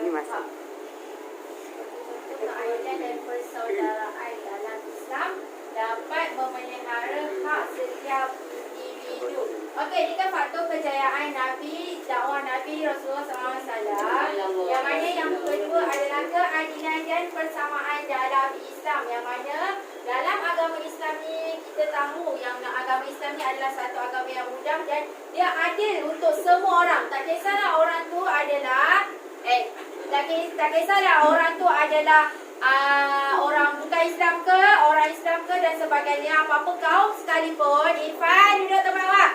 Ini masuk. Keadilan dan persaudaraan dalam Islam dapat memelihara hak setiap individu. Okey, ini kan faktor kejayaan Nabi, dakwah Nabi Rasulullah SAW. Yang mana yang kedua adalah keadilan dan persamaan dalam Islam. Yang mana dalam agama Islam ni kita tahu yang agama Islam ni adalah satu agama yang mudah dan dia adil untuk semua orang. Tak kisahlah orang tu adalah tak kisahlah orang tu adalah orang bukan Islam ke, orang Islam ke dan sebagainya, apa-apa kaum sekalipun. Irfan, duduk tempat awak.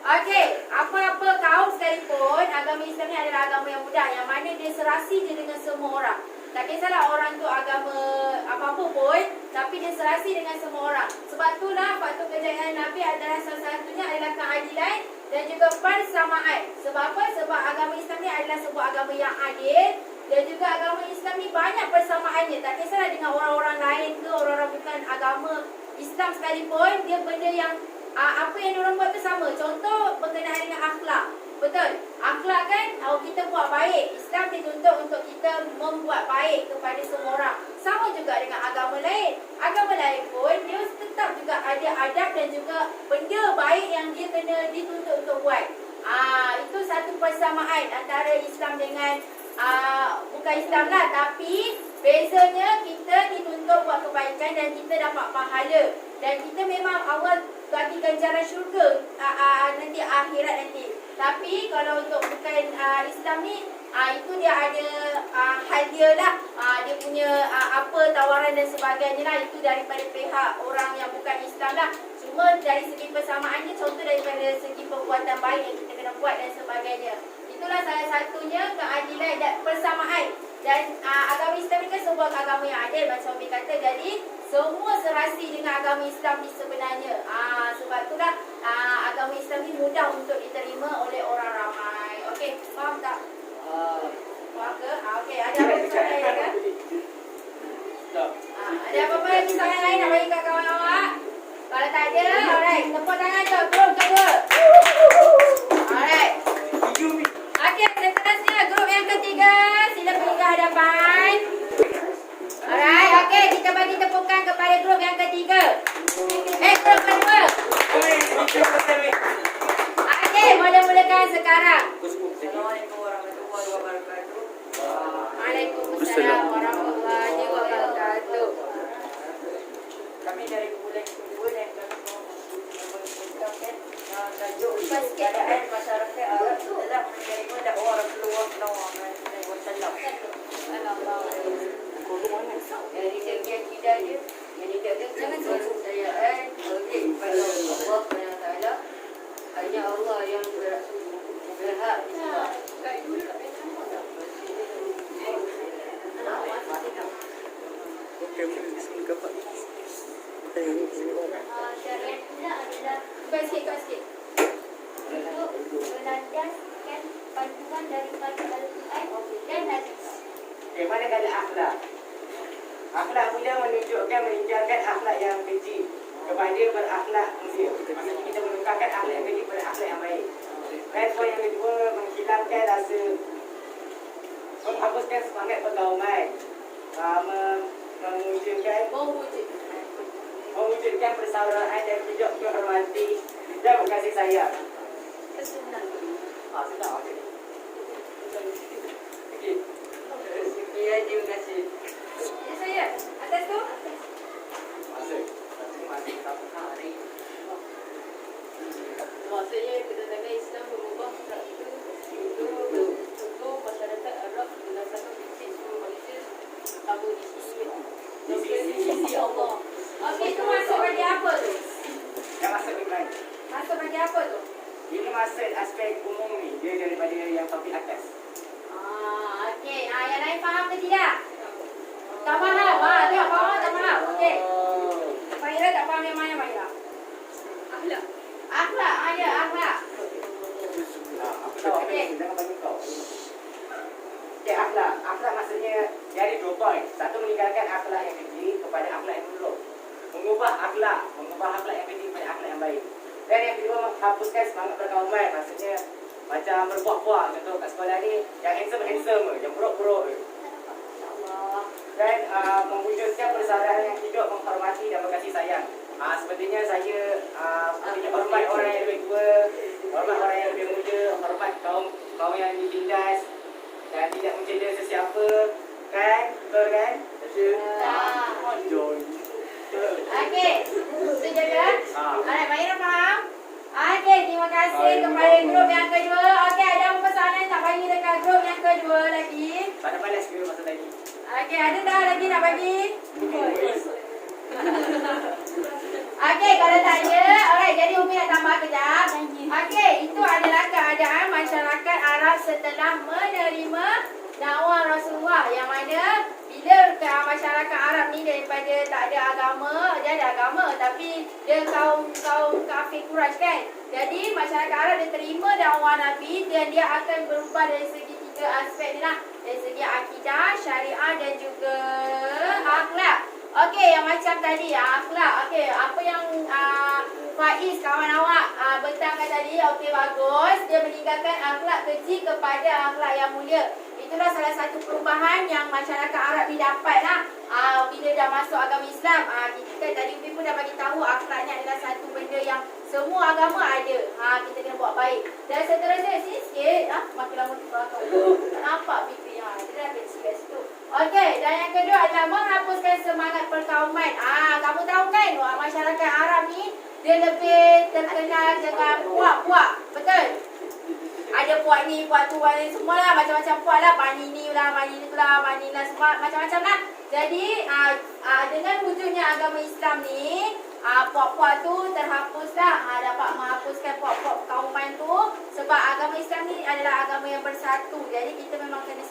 Okey, apa-apa kaum sekalipun, agama Islam ni adalah agama yang mudah, yang mana dia serasi je dengan semua orang. Tak kisahlah orang tu agama apa-apa pun, tapi dia serasi dengan semua orang. Sebab itulah faktor kejayaan Nabi adalah salah satunya adalah keadilan dan juga persamaan. Sebab apa? Sebab agama Islam ni adalah sebuah agama yang adil dan juga agama Islam ni banyak persamaannya. Tak kisahlah dengan orang-orang lain ke, orang-orang bukan agama Islam sekalipun, dia benda yang apa yang diorang buat tu sama. Contoh berkenaan dengan akhlak. Betul? Akhlak kan, kalau kita buat baik, Islam dituntut untuk kita membuat baik kepada semua orang. Sama juga dengan agama lain. Agama lain pun dia tetap juga ada adab dan juga benda baik yang dia kena dituntut untuk buat. Itu satu persamaan antara Islam dengan bukan Islam lah, tapi bezanya kita dituntut buat kebaikan dan kita dapat pahala. Dan kita memang Allah bagi ganjaran syurga nanti akhirat nanti. Tapi kalau untuk bukan Islam ni, itu dia ada hal dia lah. Dia punya apa tawaran dan sebagainya lah. Itu daripada pihak orang yang bukan Islam lah. Cuma dari segi persamaannya, contoh daripada segi perbuatan baik yang kita kena buat dan sebagainya. Itulah salah satunya keadilan dan persamaan. Dan agama Islam ni kan sebuah agama yang adil macam Umi kata. Jadi semua serasi dengan agama Islam ni sebenarnya. Sebab itulah agama Islam ni mudah untuk diterima oleh orang ramai. Okey, faham tak? Faham ke? Okey, ada apa-apa soalan lain ke? Ada apa-apa lagi soalan lain nak bagi kat kawan awak? Kalau tak ada, alright, tepuk tangan je. Grup kedua. Alright. Okey, seterusnya grup yang ketiga. Sila pergi ke hadapan. Alright, okey, kita bagi tepukan kepada grup yang ketiga. Grup kedua. Okey, mula-mulakan sekarang. Assalamualaikum warahmatullahi wabarakatuh. Waalaikumsalam warahmatullahi wabarakatuh. Kami dari kumpulan kedua dan kami mengucapkan tajuk keadaan masyarakat Arab setelah menerima dakwah Rasulullah SAW. Dari segi akidah dia, yang dikatakan kepercayaan kepada Allah SWT, hanya Allah yang berhak disembah. Syariat pula adalah Sikit. untuk melandaskan panduan daripada Al-Quran dan Hadis. Manakala akhlak. Akhlak pula menunjukkan meninggalkan akhlak yang keji kepada berakhlak mulia. Maksudnya kita menukarkan akhlak yang keji kepada akhlak yang baik. Dan poin yang kedua, menghilangkan rasa, menghapuskan semangat pergauman, mewujudkan persaudaraan dan hidup menghormati dan berkasih sayang. Kesunnah. Sudah, okey. Okey. Sekian, terima kasih. Ini saya. Atas tu. Masuk. Maksudnya kedatangan Islam mengubah struktur untuk masyarakat Arab berdasarkan prinsip semua manusia sama di sisi Allah. Okey, itu masuk bagi apa tu? Yang masuk di mana? Masuk bagi apa tu? Ini masuk aspek umum ni. Dia daripada yang topik atas. Okey. Yang lain faham ke tidak? Tak faham? Tak faham, tak faham. Okey. Mahira tak faham yang mana, Mahira? Akhlak. Akhlak, ada akhlak. Aku tahu. Okey. Jangan bagi kau. Okey, akhlak. Akhlak maksudnya dari 2 poin. Satu, meninggalkan akhlak yang keji kepada akhlak yang buruk. Mengubah akhlak yang keji kepada akhlak yang baik. Dan yang kedua, menghapuskan semangat pergauman. Maksudnya macam berbuah-buah. Contoh kat sekolah ni, yang handsome, yang buruk-buruk. Dan mewujudkan persaudaraan yang hidup, menghormati dan berkasih sayang. Sepertinya saya hormat orang yang lebih tua, hormat orang yang lebih muda, hormat kaum yang ditindas dan tidak mencela sesiapa. Kan? Betul kan? Okey. Setuju ke? Ah. Alright, Mahira faham? Okey, terima kasih kepada grup yang kedua. Okey, ada apa persoalan tak bagi dekat grup yang kedua lagi? Tak ada balas ke masa tadi? Okey, ada tak lagi nak bagi? Okey, kalau tak ada, alright, jadi Umi nak tambah kejap. Okey, itu adalah keadaan masyarakat Arab setelah menerima dakwah Rasulullah, yang mana bila masyarakat Arab ni daripada tak ada agama, dia ada agama tapi dia kaum kafir Quraisy kan. Jadi masyarakat Arab dia terima dakwah Nabi dan dia akan berubah dari segi 3 aspek ni lah. Dari segi akidah, syariah dan juga akhlak. Okey, yang macam tadi akhlak. Okey, apa yang Faiz kawan awak bentangkan tadi, okey bagus. Dia meninggalkan akhlak keji kepada akhlak yang mulia. Itulah salah satu perubahan yang masyarakat Arab ni dapat lah. Bila dah masuk agama Islam. Kita kan tadi Umi pun dah bagi tahu akhlaknya adalah satu benda yang semua agama ada. Kita kena buat baik. Dan seterusnya sini sikit. Makin lama tu tak nampak Fikri. Dia dah kecil kat situ. Okey, dan yang kedua adalah menghapuskan semangat perkauman. Kamu tahu kan masyarakat Arab ni dia lebih terkenal dengan puak-puak. Betul? Ada puak ni, puak tu, semua lah. Macam-macam puak lah. Bani ni lah, bani ni tu lah, bani lah. Semua macam-macam lah. Jadi, dengan wujudnya agama Islam ni, puak-puak tu terhapus lah. Dapat menghapuskan puak-puak perkauman tu. Sebab agama Islam ni adalah agama yang bersatu. Jadi, kita memang kena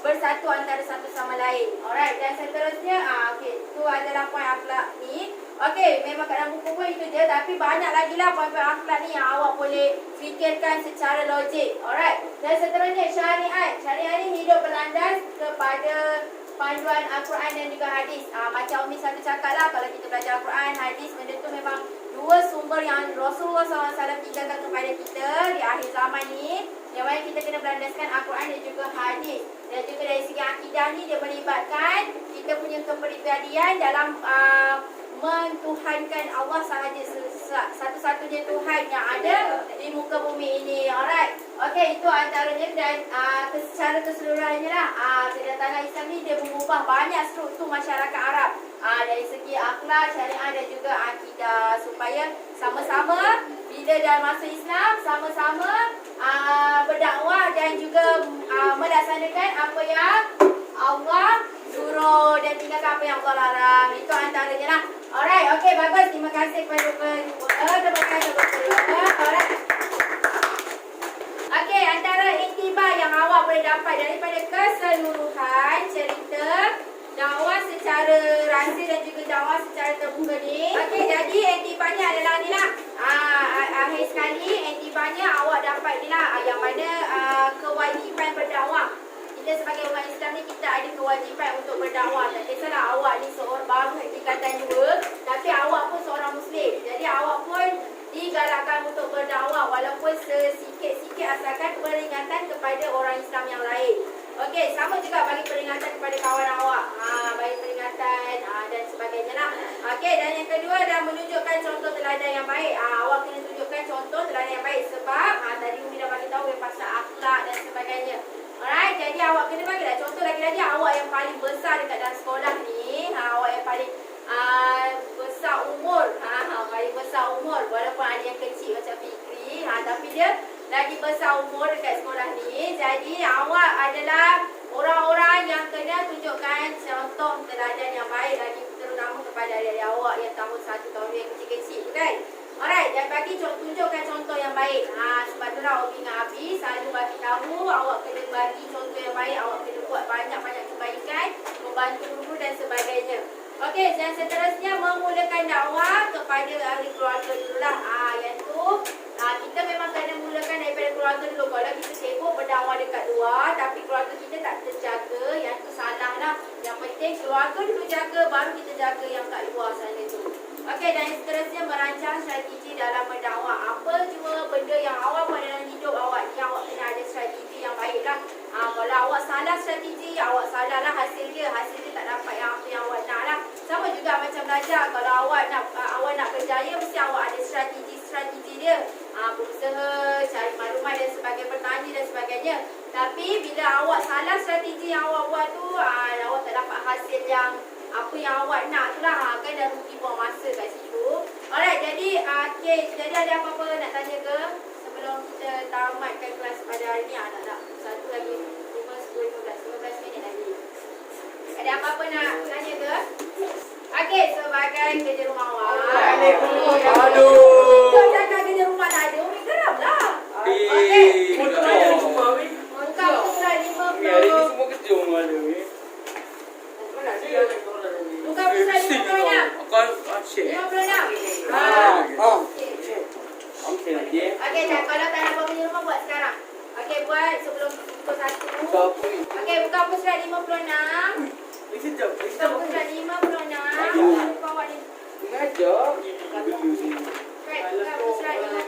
bersatu antara satu sama lain. Alright, dan seterusnya, okay, itu adalah poin akhlak ni. Okey, memang kat dalam buku pun itu je. Tapi banyak lagi lah poin-poin akhlak ni yang awak boleh fikirkan secara logik. Alright. Dan seterusnya syariat. Syariat ni hidup berlandas kepada panduan Al-Quran dan juga hadis. Macam Umi satu cakap lah, kalau kita belajar Al-Quran, hadis, benda tu memang dua sumber yang Rasulullah SAW tinggalkan kepada kita di akhir zaman ni. Yang mana kita kena berlandaskan Al-Quran dan juga hadis. Dan juga dari segi akidah ni dia melibatkan kita punya kepribadian dalam mentuhankan Allah sahaja, satu-satunya Tuhan yang ada di muka bumi ini. Alright. Okey, itu antaranya. Dan secara keseluruhannya lah, kedatangan Islam ni dia mengubah banyak struktur masyarakat Arab. Dari segi akhlak, syariah dan juga akidah. Supaya sama-sama bila dah masuk Islam, sama-sama berdakwah dan juga melaksanakan apa yang Allah suruh dan tinggalkan apa yang Allah larang. Itu antaranya lah. Alright, okey, bagus. Terima kasih kepada alright. Okey, antara iktibar yang awak boleh dapat daripada keseluruhan cerita dakwah secara rahsia dan juga dakwah secara terbuka ni. Okey, jadi iktibarnya adalah ni lah. Akhir sekali, iktibarnya awak dapat ni lah. Yang mana kewajipan berdakwah. Kita sebagai umat Islam ni, kita ada kewajipan untuk berdakwah. Tak kisahlah awak ni seorang baru tingkatan 2, tapi awak pun seorang Muslim. Jadi awak pun digalakkan untuk berdakwah walaupun sesikit-sikit, asalkan peringatan kepada orang Islam yang lain. Okey, sama juga bagi peringatan kepada kawan awak. Bagi peringatan dan sebagainya lah. Okey, dan yang kedua adalah menunjukkan contoh teladan yang baik. Awak kena tunjukkan contoh teladan yang baik. Sebab tadi Umi dah bagi tahu pasal akhlak dan sebagainya. Alright, jadi awak kena bagilah contoh lagi-lagi awak yang paling besar dekat dalam sekolah ni. Awak yang paling besar umur. Paling besar umur. Walaupun ada yang kecil macam Fikri. Tapi dia lagi besar umur dekat sekolah ni. Jadi awak adalah orang-orang yang kena tunjukkan contoh teladan yang baik lagi, terutama kepada adik-adik awak yang tahun 1 tahun yang kecil-kecil tu kan. Alright, dan tunjukkan contoh yang baik. Sebab tu lah Umi dengan Abi selalu bagi tahu awak kena bagi contoh yang baik, awak kena buat banyak-banyak kebaikan, membantu guru dan sebagainya. Okey, dan seterusnya memulakan dakwah kepada ahli keluarga dululah. Yang tu kita memang kena mulakan daripada keluarga dulu. Kalau kita sibuk berdakwah dekat luar tapi keluarga kita tak terjaga, yang tu salah lah. Yang penting keluarga dulu jaga, baru kita jaga yang kat luar sana tu. Okey, dan seterusnya merancang strategi dalam berdakwah. Apa cuma benda yang awak buat dalam hidup awak ni, awak kena ada strategi yang baik lah. Kalau awak salah strategi, awak salah lah hasil dia tak dapat yang apa yang awak nak lah. Sama juga macam belajar. Kalau awak nak berjaya, mesti awak ada strategi dia. Berusaha, cari maklumat dan sebagainya, bertanya dan sebagainya. Tapi bila awak salah strategi yang awak buat tu, awak tak dapat hasil yang apa yang awak nak tu lah. Kan dah rugi buang masa kat situ. Alright, jadi okay, jadi ada apa-apa nak tanya ke sebelum kita tamatkan kelas pada hari ni? Tak. Satu lagi 15 minit lagi. Ada apa-apa nak tanya ke? Okey, sebagai kerja rumah awak. Aduh. Kau jangan kerja rumah tak ada, Umi geram lah. Okey. Buka muka surat 50. Hari ni semua kerja orang ada ni. Mana dia nak korang ni? Buka muka surat 56. Akan share. 56. Okey nanti. Okey, dah kalau tak nak buat kerja rumah buat sekarang. Okey, buat sebelum pukul 1. Siapa ni? Okey, buka muka surat 56. Sekejap. Buka muka surat 56. Lupa awak ni. Mengajar. Right, buka muka surat 56.